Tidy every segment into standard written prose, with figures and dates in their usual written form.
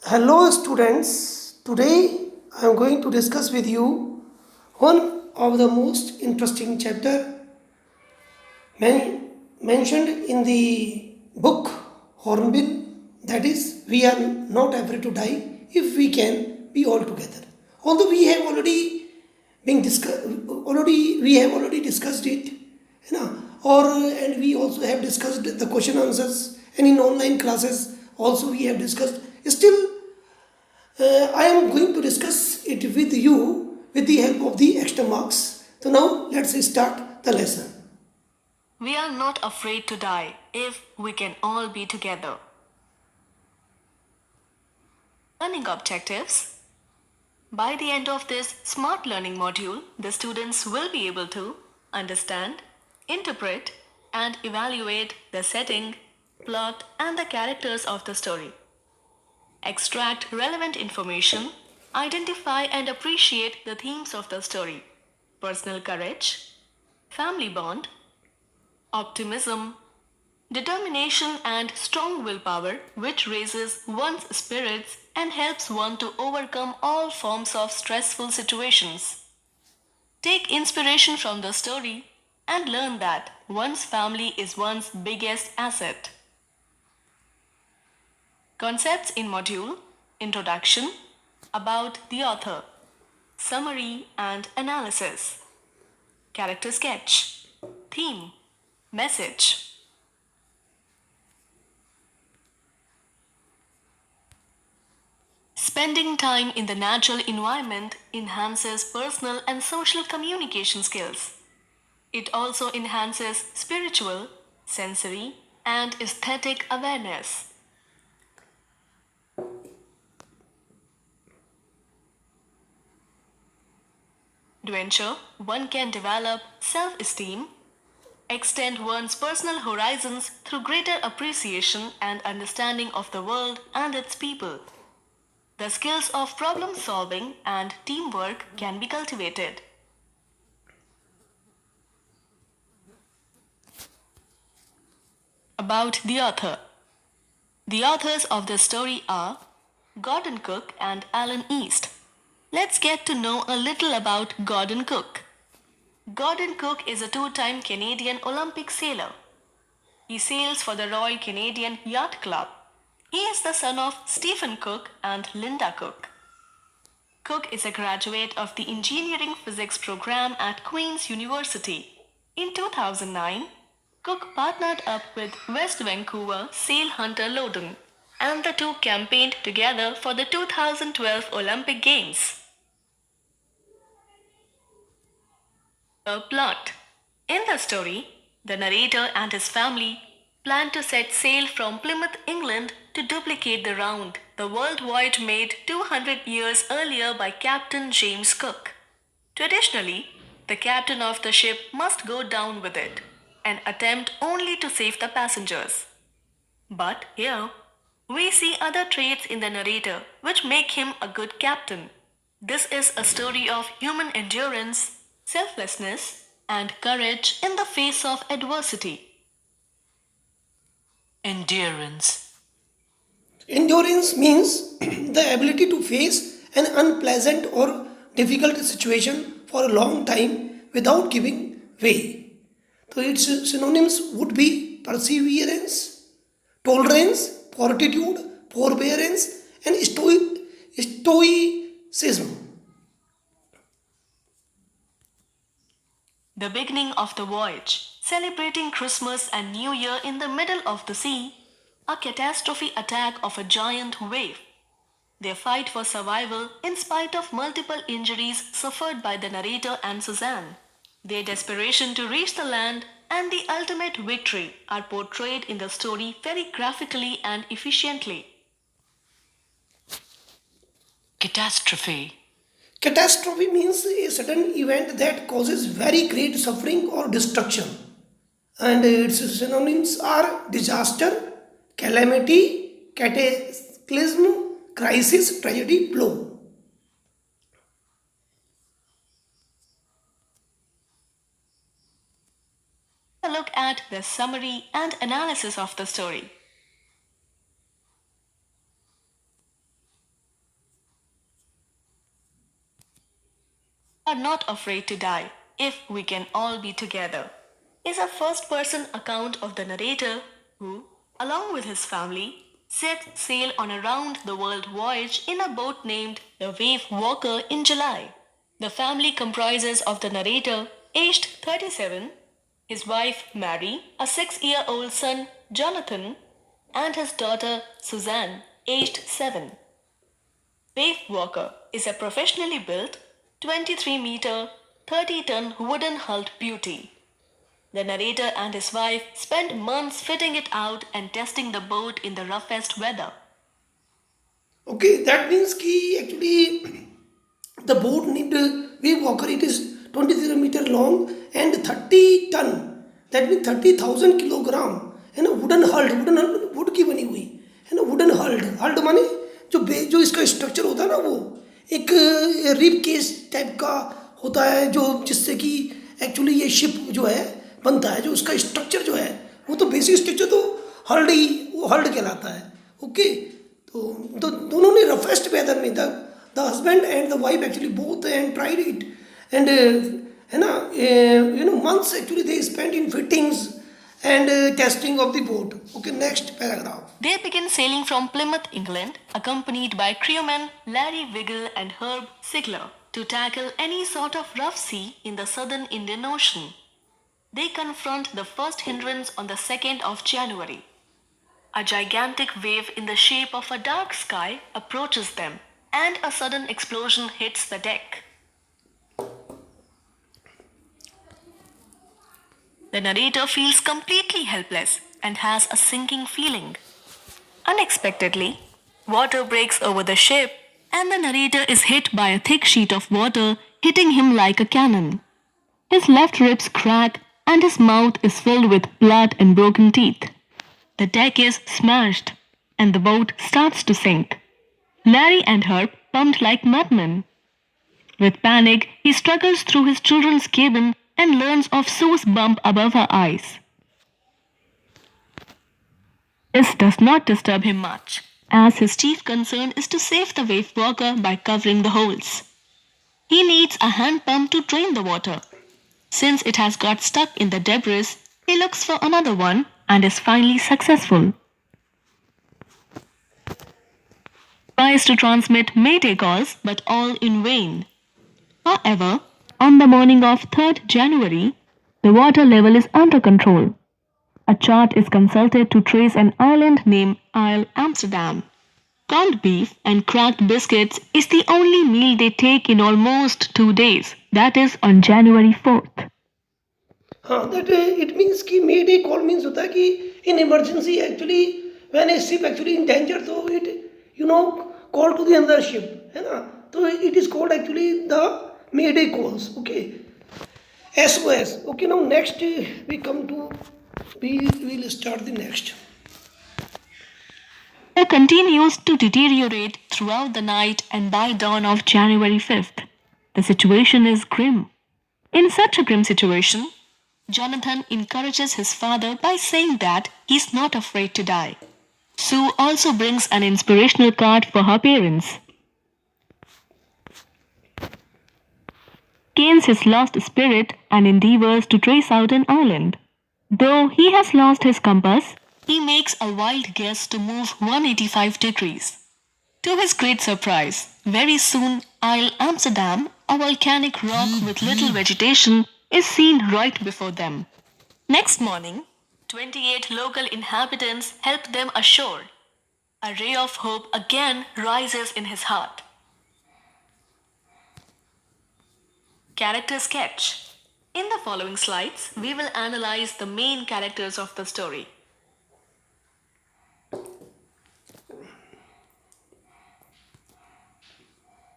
Hello, students. Today I am going to discuss with you one of the most interesting chapter mentioned in the book Hornbill. That is, we are not afraid to die if we can be all together. Although we have already discussed it, and we also have discussed the question answers, and in online classes also we have discussed. Still, I am going to discuss it with you with the help of the extra marks. So now let's start the lesson. We are not afraid to die if we can all be together. Learning objectives. By the end of this smart learning module, the students will be able to understand, interpret, and evaluate the setting, plot, and the characters of the story. Extract relevant information, identify and appreciate the themes of the story: personal courage, family bond, optimism, determination, and strong willpower, which raises one's spirits and helps one to overcome all forms of stressful situations. Take inspiration from the story and learn that one's family is one's biggest asset. Concepts in module: Introduction, about the author, summary and analysis, character sketch, theme, message. Spending time in the natural environment enhances personal and social communication skills. It also enhances spiritual, sensory, and aesthetic awareness. Adventure: one can develop self esteem, extend one's personal horizons through greater appreciation and understanding of the world and its people. The skills of problem solving and teamwork can be cultivated. About the author. The authors of the story are Gordon Cook and Alan East. Let's get to know a little about Gordon Cook. Gordon Cook is a two-time Canadian Olympic sailor. He sails for the Royal Canadian Yacht Club. He is the son of Stephen Cook and Linda Cook. Cook is a graduate of the Engineering Physics program at Queen's University. In 2009, Cook partnered up with West Vancouver sail hunter Loudon, and the two campaigned together for the 2012 Olympic Games. A plot. In the story, the narrator and his family plan to set sail from Plymouth, England to duplicate the round the world voyage made 200 years earlier by Captain James Cook. Traditionally, the captain of the ship must go down with it and attempt only to save the passengers. But here, we see other traits in the narrator which make him a good captain. This is a story of human endurance, selflessness, and courage in the face of adversity. Endurance. Endurance means the ability to face an unpleasant or difficult situation for a long time without giving way. So its synonyms would be perseverance, tolerance, fortitude, forbearance, and stoicism. The beginning of the voyage, celebrating Christmas and New Year in the middle of the sea, a catastrophe attack of a giant wave. Their fight for survival in spite of multiple injuries suffered by the narrator and Suzanne. Their desperation to reach the land and the ultimate victory are portrayed in the story very graphically and efficiently. Catastrophe. Catastrophe means a sudden event that causes very great suffering or destruction. And its synonyms are disaster, calamity, cataclysm, crisis, tragedy, blow. A look at the summary and analysis of the story. are not afraid to die if we can all be together, is a first person account of the narrator who, along with his family, set sail on a round the world voyage in a boat named the Wave Walker in July. The family comprises of the narrator, aged 37, his wife Mary, a 6-year-old son Jonathan, and his daughter Suzanne, aged 7. Wave Walker is a professionally built, 23-meter, 30-ton wooden hulled beauty. The narrator and his wife spent months fitting it out and testing the boat in the roughest weather. Okay, that means कि actually the boat named Wave Walker, it is 23-meter long and 30 ton. That means 30,000 kilogram. है ना, wooden hulled would की बनी हुई है ना, wooden hulled hulled माने जो इसका स्ट्रक्चर होता है ना, वो एक रिब केस टाइप का होता है, जो जिससे कि एक्चुअली ये शिप जो है बनता है, जो उसका स्ट्रक्चर जो है वो तो बेसिक स्ट्रक्चर तो हल्ड ही, वो हल्ड कहलाता है। ओके, तो दोनों ने रफेस्ट वेदर में the husband and the wife actually both and tried it and है ना, months actually they spend in fittings and testing of the boat. Okay, next paragraph. They began sailing from Plymouth, England, accompanied by crewmen Larry Wiggle and Herb Sigler, to tackle any sort of rough sea in the southern Indian Ocean. They confront the first hindrance on the 2nd of January. A gigantic wave in the shape of a dark sky approaches them, and a sudden explosion hits the deck. The narrator feels completely helpless and has a sinking feeling. Unexpectedly, water breaks over the ship, and the narrator is hit by a thick sheet of water, hitting him like a cannon. His left ribs crack, and his mouth is filled with blood and broken teeth. The deck is smashed, and the boat starts to sink. Larry and Herb pumped like madmen. With panic, he struggles through his children's cabin and learns of Sue's bump above her eyes. This does not disturb him much, as his chief concern is to save the wave walker by covering the holes. He needs a hand pump to drain the water. Since it has got stuck in the debris, he looks for another one and is finally successful. Tries to transmit mayday calls, but all in vain. However, on the morning of 3rd January, the water level is under control. A chart is consulted to trace an island named Isle Amsterdam. Corned beef and cracked biscuits is the only meal they take in almost 2 days, that is on January 4th. हाँ, that it means कि mayday call means होता है कि in emergency actually when a ship actually in danger, so it call to the another ship, है ना, तो it is called actually the mayday calls. Okay, SOS. Okay, now next we will start the next. Weather continues to deteriorate throughout the night, and by dawn of January 5th, the situation is grim. In such a grim situation, Jonathan encourages his father by saying that he's not afraid to die. Sue also brings an inspirational card for her parents. Gains his lost spirit and endeavors to trace out an island. Though he has lost his compass, he makes a wild guess to move 185 degrees. To his great surprise, very soon Isle Amsterdam, a volcanic rock with little vegetation, is seen right before them. Next morning, 28 local inhabitants help them ashore. A ray of hope again rises in his heart. Character sketch. In the following slides, we will analyze the main characters of the story.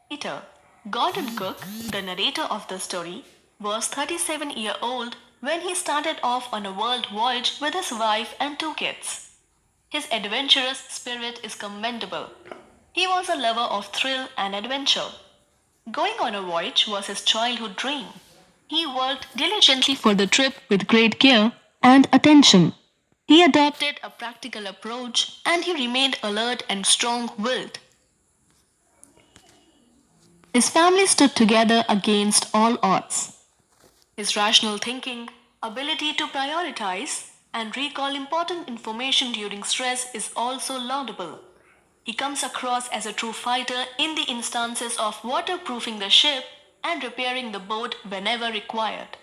Peter, Gordon Cook, the narrator of the story, was 37-year-old when he started off on a world voyage with his wife and 2 kids. His adventurous spirit is commendable. He was a lover of thrill and adventure. Going on a voyage was his childhood dream. He worked diligently for the trip with great care and attention. He adopted a practical approach, and he remained alert and strong-willed. His family stood together against all odds. His rational thinking, ability to prioritize, and recall important information during stress is also laudable. He comes across as a true fighter in the instances of waterproofing the ship and repairing the boat whenever required.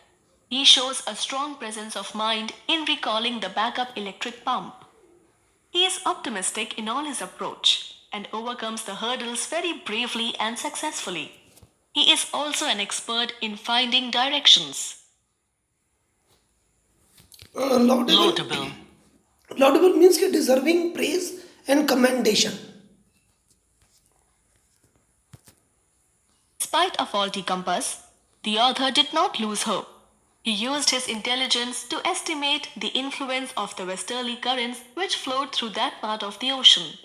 He shows a strong presence of mind in recalling the backup electric pump. He is optimistic in all his approach and overcomes the hurdles very bravely and successfully. He is also an expert in finding directions. Laudable. Laudable means कि deserving praise and commendation. Despite a faulty compass, the author did not lose hope. He used his intelligence to estimate the influence of the westerly currents which flowed through that part of the ocean.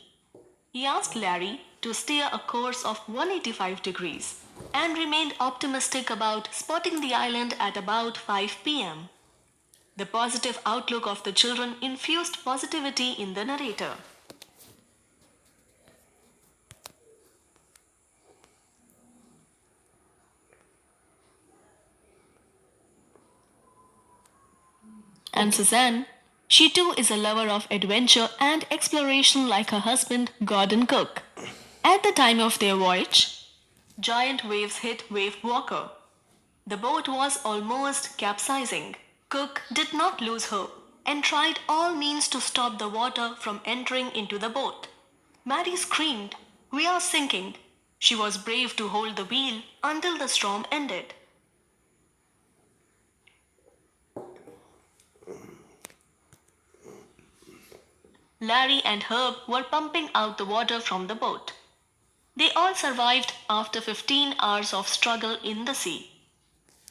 He asked Larry to steer a course of 185 degrees and remained optimistic about spotting the island at about 5 p.m. The positive outlook of the children infused positivity in the narrator. And Suzanne, she too is a lover of adventure and exploration like her husband, Gordon Cook. At the time of their voyage, giant waves hit Wave Walker. The boat was almost capsizing. Cook did not lose hope and tried all means to stop the water from entering into the boat. Mary screamed, "We are sinking." She was brave to hold the wheel until the storm ended. Larry and Herb were pumping out the water from the boat. They all survived after 15 hours of struggle in the sea.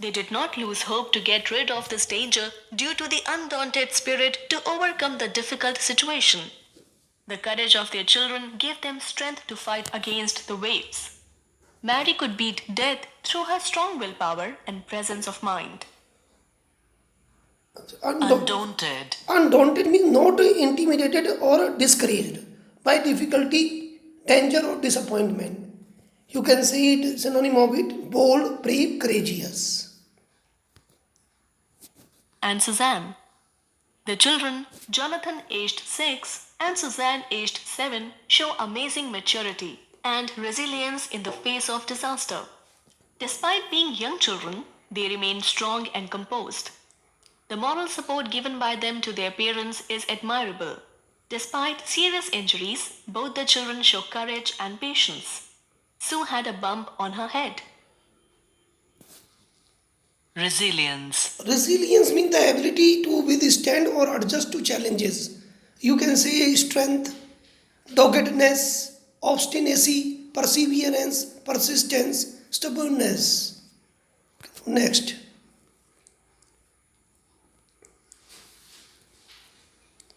They did not lose hope to get rid of this danger due to the undaunted spirit to overcome the difficult situation. The courage of their children gave them strength to fight against the waves. Mary could beat death through her strong willpower and presence of mind. Undaunted. Undaunted means not intimidated or discouraged by difficulty, danger, or disappointment. You can say it synonym of it: bold, brave, courageous. And Suzanne. The children, Jonathan aged 6 and Suzanne aged 7, show amazing maturity and resilience in the face of disaster. Despite being young children, they remain strong and composed. The moral support given by them to their parents is admirable. Despite serious injuries, both the children show courage and patience. Sue had a bump on her head. Resilience. Resilience means the ability to withstand or adjust to challenges. You can say strength, doggedness, obstinacy, perseverance, persistence, stubbornness. Next.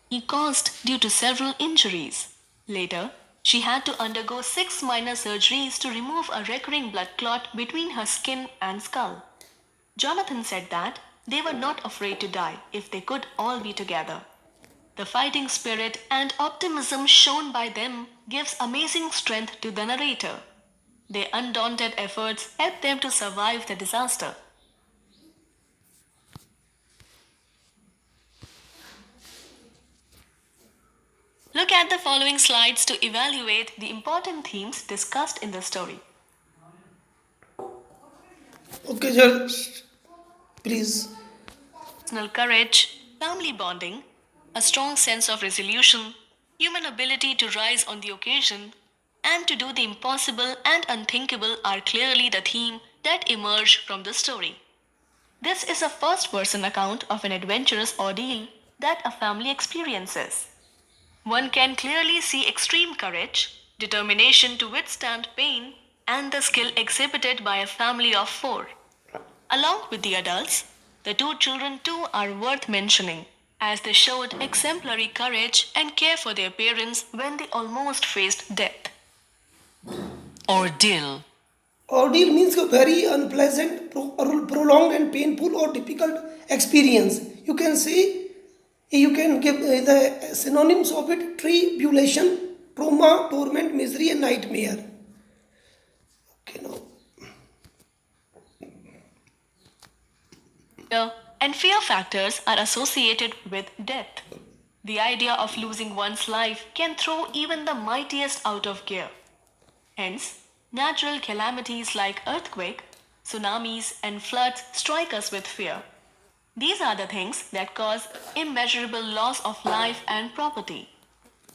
He caused due to several injuries. Later, she had to undergo 6 minor surgeries to remove a recurring blood clot between her skin and skull. Jonathan said that they were not afraid to die if they could all be together. The fighting spirit and optimism shown by them gives amazing strength to the narrator. Their undaunted efforts helped them to survive the disaster. Look at the following slides to evaluate the important themes discussed in the story. Okay, just please. Personal courage, family bonding, a strong sense of resolution, human ability to rise on the occasion, and to do the impossible and unthinkable are clearly the theme that emerge from the story. This is a first person account of an adventurous ordeal that a family experiences. One can clearly see extreme courage, determination to withstand pain, and the skill exhibited by a family of 4. Along with the adults, the 2 children too are worth mentioning, as they showed exemplary courage and care for their parents when they almost faced death. Ordeal. Ordeal means a very unpleasant, prolonged, and painful or difficult experience. You can say, you can give the synonyms of it: tribulation, trauma, torment, misery, and nightmare. Okay, now and fear factors are associated with death. The idea of losing one's life can throw even the mightiest out of gear. Hence, natural calamities like earthquake, tsunamis, and floods strike us with fear. These are the things that cause immeasurable loss of life and property.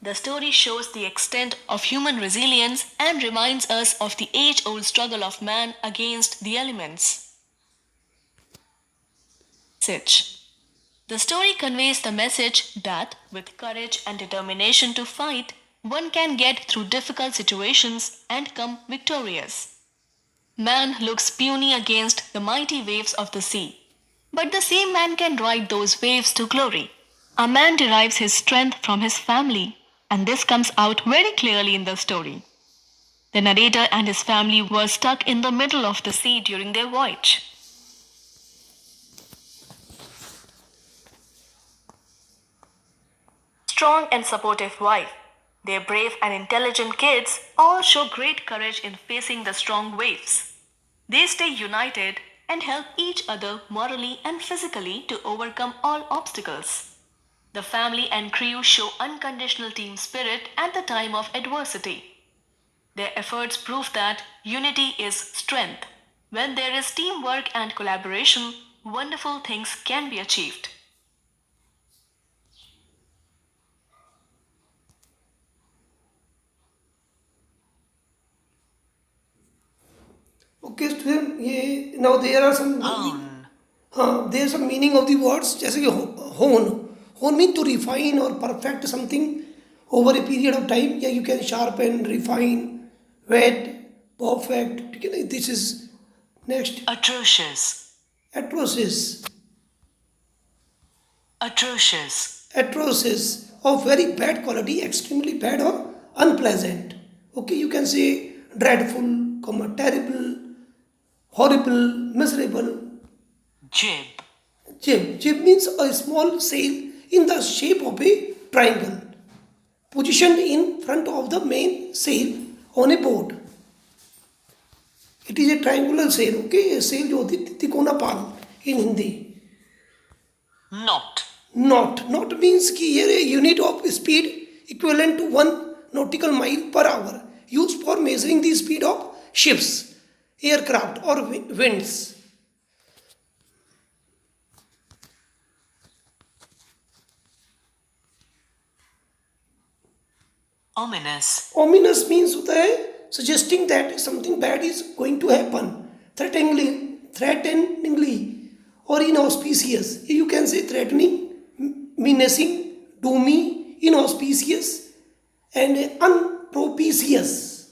The story shows the extent of human resilience and reminds us of the age old struggle of man against the elements. Message. The story conveys the message that, with courage and determination to fight, one can get through difficult situations and come victorious. Man looks puny against the mighty waves of the sea. But the same man can ride those waves to glory. A man derives his strength from his family, and this comes out very clearly in the story. The narrator and his family were stuck in the middle of the sea during their voyage. Strong and supportive wife, their brave and intelligent kids all show great courage in facing the strong waves. They stay united and help each other morally and physically to overcome all obstacles. The family and crew show unconditional team spirit at the time of adversity. Their efforts prove that unity is strength. When there is teamwork and collaboration, wonderful things can be achieved. Okay, student, ये now there are some हाँ there are some meaning of the words जैसे कि hone mean to refine or perfect something over a period of time. Yeah, you can sharpen, refine, wet, perfect. ठीक है ना? This is next. Atrocious. Atrocious. Atrocious. Atrocious of very bad quality, extremely bad or unpleasant. Okay, you can say dreadful, comma, terrible, horrible, miserable. Jib. Jib. Jib means a small sail in the shape of a triangle, positioned in front of the main sail on a boat. It is a triangular sail, okay? A sail जो होती है तिकोना पाल in Hindi. Knot. Knot. Knot means कि ये a unit of speed equivalent to 1 nautical mile per hour used for measuring the speed of ships, aircraft or winds. Ominous. Ominous means होता है suggesting that something bad is going to happen, threateningly or inauspicious. You can say threatening, menacing, doomy, inauspicious, and unpropitious.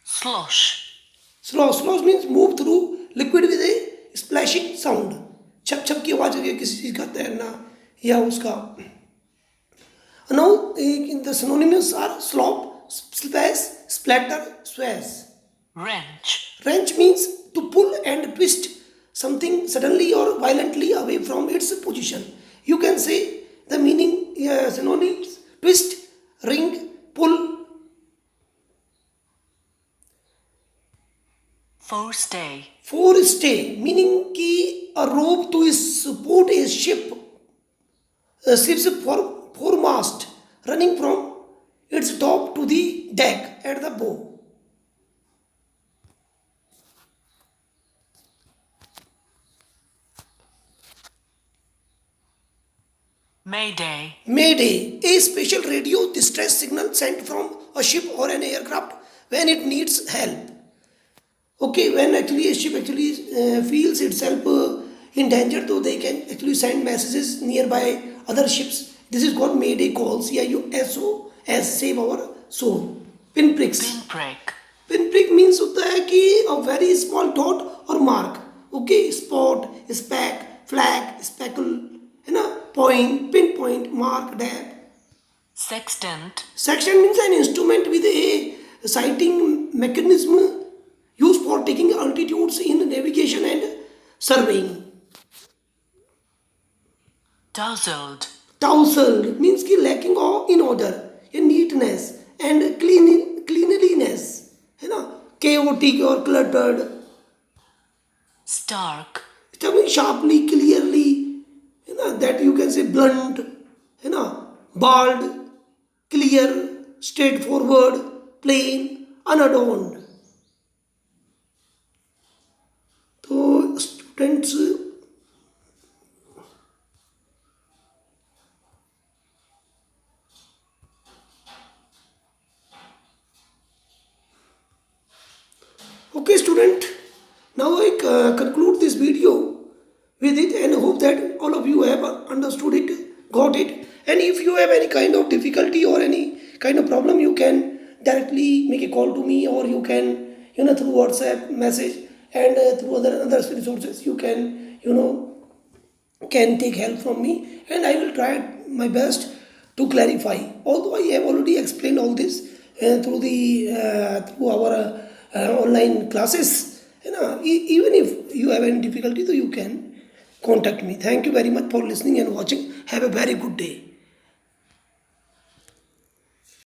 Slosh. Slosh means move through liquid with a splashing sound. छप छप की आवाज है किसी चीज का तैरना या उसका. Now the synonyms are slop, splash, splatter, swash. Wrench. Wrench means to pull and twist something suddenly or violently away from its position. You can say the meaning synonyms: twist, wring, pull. Forestay. Forestay meaning कि a rope to support a ship's foremast running from its top to the deck at the bow. Mayday. Mayday, a special radio distress signal sent from a ship or an aircraft when it needs help. Okay, when actually a ship actually feels itself in danger, though they can actually send messages nearby other ships. This is called Mayday calls. Yeah, you SOS, save our soul. Pinpricks. Pinprick. Pinprick means होता है कि a very small dot or mark. Okay, spot, speck, flag, speckle, है ना? Point, pinpoint, mark, dab. Sextant. Sextant means an instrument with a sighting mechanism used for taking altitudes in navigation and surveying. Tousled. Tousled means कि lacking in order, in neatness and cleanliness, है ना? Chaotic or cluttered. Stark. coming sharply, clearly, that you can say blunt, bald, clear, straightforward, plain, unadorned. So students, okay student, now I conclude this video with it and hope that all of you have understood it, got it. And if you have any kind of difficulty or any kind of problem, you can directly make a call to me, or you can, through WhatsApp message, and through other resources, you can, can take help from me, and I will try my best to clarify. Although I have already explained all this through our online classes, even if you have any difficulty, so you can contact me. Thank you very much for listening and watching. Have a very good day.